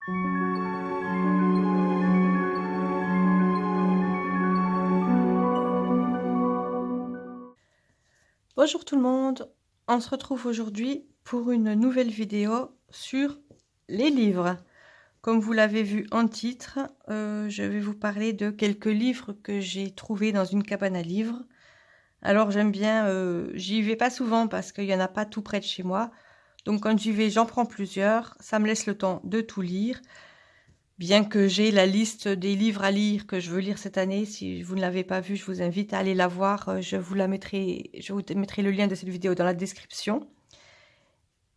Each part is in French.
Bonjour tout le monde, on se retrouve aujourd'hui pour une nouvelle vidéo sur les livres. Comme vous l'avez vu en titre, je vais vous parler de quelques livres que j'ai trouvés dans une cabane à livres. Alors j'aime bien, j'y vais pas souvent parce qu'il y en a pas tout près de chez moi. Donc quand j'y vais, j'en prends plusieurs, ça me laisse le temps de tout lire. Bien que j'ai la liste des livres à lire que je veux lire cette année, si vous ne l'avez pas vue, je vous invite à aller la voir. Je vous mettrai le lien de cette vidéo dans la description.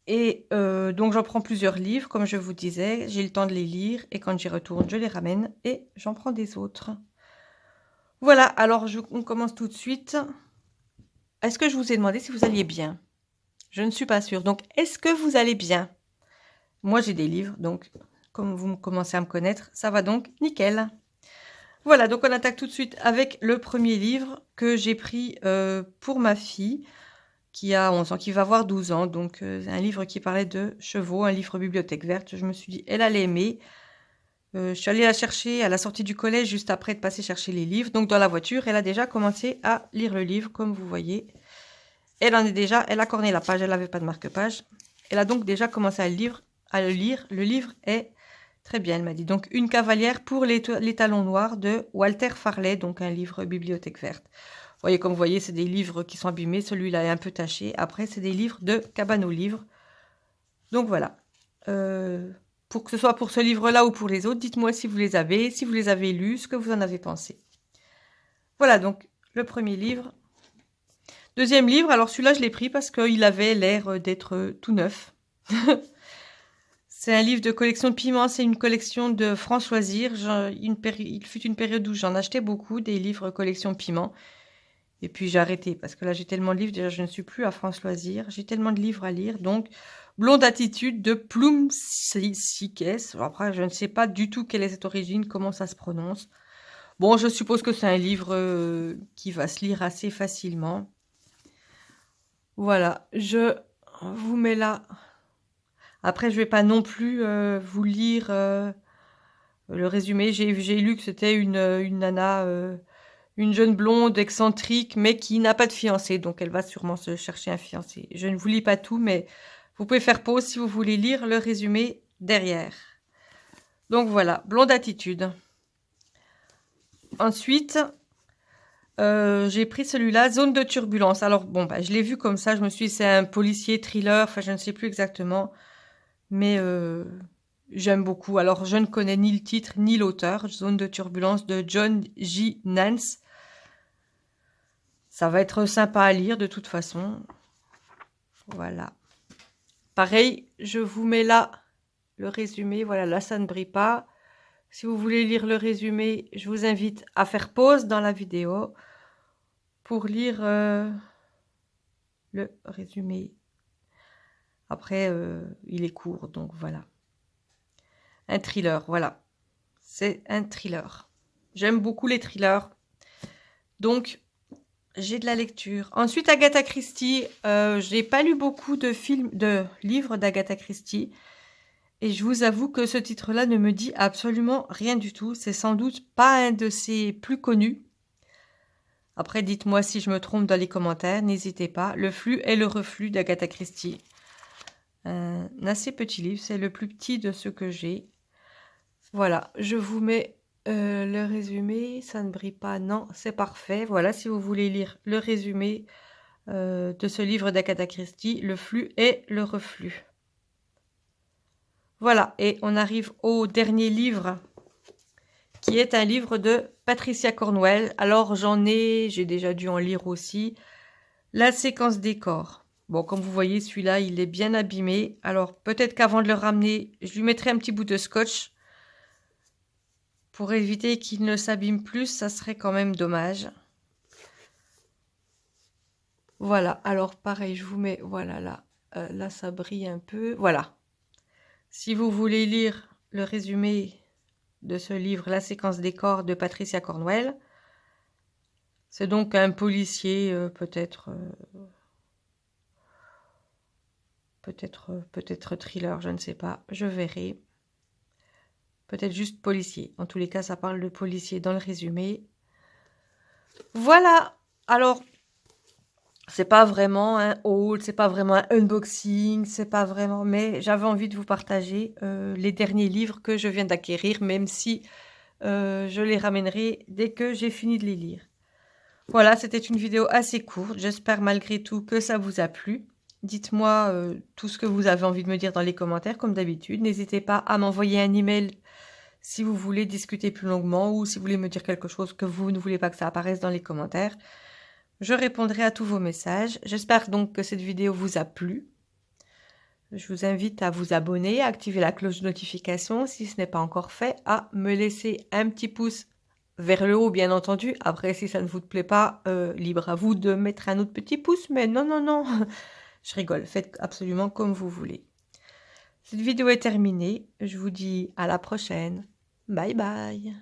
Et donc j'en prends plusieurs livres, comme je vous disais, j'ai le temps de les lire et quand j'y retourne, je les ramène et j'en prends des autres. Voilà, alors on commence tout de suite. Est-ce que je vous ai demandé si vous alliez bien? Je ne suis pas sûre. Donc, est-ce que vous allez bien? Moi, j'ai des livres, donc comme vous commencez à me connaître, ça va donc nickel. Voilà, donc on attaque tout de suite avec le premier livre que j'ai pris pour ma fille qui a 11 ans, qui va avoir 12 ans. Donc un livre qui parlait de chevaux, un livre bibliothèque verte. Je me suis dit, elle allait aimer. Je suis allée la chercher à la sortie du collège juste après de passer chercher les livres. Donc dans la voiture, elle a déjà commencé à lire le livre, comme vous voyez. Elle a corné la page, elle n'avait pas de marque-page. Elle a donc déjà commencé à le lire. Le livre est très bien, elle m'a dit. Donc, Une cavalière pour les talons noirs de Walter Farley, donc un livre bibliothèque verte. Comme vous voyez, c'est des livres qui sont abîmés. Celui-là est un peu taché. Après, c'est des livres de cabane aux livres. Donc voilà. Pour que ce soit pour ce livre-là ou pour les autres, dites-moi si vous les avez lus, ce que vous en avez pensé. Voilà donc le premier livre. Deuxième livre, alors celui-là, je l'ai pris parce qu'il avait l'air d'être tout neuf. C'est un livre de collection de piments, c'est une collection de France Loisirs. Il fut une période où j'en achetais beaucoup, des livres collection piments. Et puis j'ai arrêté parce que là j'ai tellement de livres, déjà je ne suis plus à France Loisirs. J'ai tellement de livres à lire. Donc, Blonde Attitude de Plum Sikes. Après, je ne sais pas du tout quelle est cette origine, comment ça se prononce. Bon, je suppose que c'est un livre qui va se lire assez facilement. Voilà, je vous mets là. Après, je vais pas non plus vous lire le résumé. J'ai lu que c'était une nana, une jeune blonde excentrique, mais qui n'a pas de fiancé. Donc, elle va sûrement se chercher un fiancé. Je ne vous lis pas tout, mais vous pouvez faire pause si vous voulez lire le résumé derrière. Donc, voilà, Blonde Attitude. Ensuite, j'ai pris celui-là, Zone de turbulence. Alors, bon, je l'ai vu comme ça. Je me suis dit, c'est un policier, thriller. Enfin, je ne sais plus exactement. Mais j'aime beaucoup. Alors, je ne connais ni le titre ni l'auteur. Zone de turbulence de John J. Nance. Ça va être sympa à lire de toute façon. Voilà. Pareil, je vous mets là le résumé. Voilà, là, ça ne brille pas. Si vous voulez lire le résumé, je vous invite à faire pause dans la vidéo pour lire le résumé. Après, il est court, donc voilà. Un thriller, voilà. C'est un thriller. J'aime beaucoup les thrillers. Donc, j'ai de la lecture. Ensuite, Agatha Christie. Je n'ai pas lu beaucoup de livres d'Agatha Christie. Et je vous avoue que ce titre-là ne me dit absolument rien du tout. C'est sans doute pas un de ses plus connus. Après, dites-moi si je me trompe dans les commentaires. N'hésitez pas. Le flux et le reflux d'Agatha Christie. Un assez petit livre. C'est le plus petit de ceux que j'ai. Voilà, je vous mets le résumé. Ça ne brille pas, non, c'est parfait. Voilà, si vous voulez lire le résumé de ce livre d'Agatha Christie, Le flux et le reflux. Voilà, et on arrive au dernier livre, qui est un livre de Patricia Cornwell. Alors, j'ai déjà dû en lire aussi. La séquence décor. Bon, comme vous voyez, celui-là, il est bien abîmé. Alors, peut-être qu'avant de le ramener, je lui mettrai un petit bout de scotch. Pour éviter qu'il ne s'abîme plus, ça serait quand même dommage. Voilà, alors pareil, je vous mets, voilà, là, là ça brille un peu. Voilà. Si vous voulez lire le résumé de ce livre, La séquence décor de Patricia Cornwell, c'est donc un policier, peut-être thriller, je ne sais pas, je verrai. peut-être juste policier. En tous les cas, ça parle de policier dans le résumé. Voilà. Alors, c'est pas vraiment un haul, c'est pas vraiment un unboxing, c'est pas vraiment... Mais j'avais envie de vous partager les derniers livres que je viens d'acquérir, même si je les ramènerai dès que j'ai fini de les lire. Voilà, c'était une vidéo assez courte. J'espère malgré tout que ça vous a plu. Dites-moi tout ce que vous avez envie de me dire dans les commentaires, comme d'habitude. N'hésitez pas à m'envoyer un email si vous voulez discuter plus longuement ou si vous voulez me dire quelque chose que vous ne voulez pas que ça apparaisse dans les commentaires. Je répondrai à tous vos messages. J'espère donc que cette vidéo vous a plu. Je vous invite à vous abonner, à activer la cloche de notification si ce n'est pas encore fait, à me laisser un petit pouce vers le haut, bien entendu. Après, si ça ne vous plaît pas, libre à vous de mettre un autre petit pouce, mais non, non, non, je rigole, faites absolument comme vous voulez. Cette vidéo est terminée, je vous dis à la prochaine. Bye bye.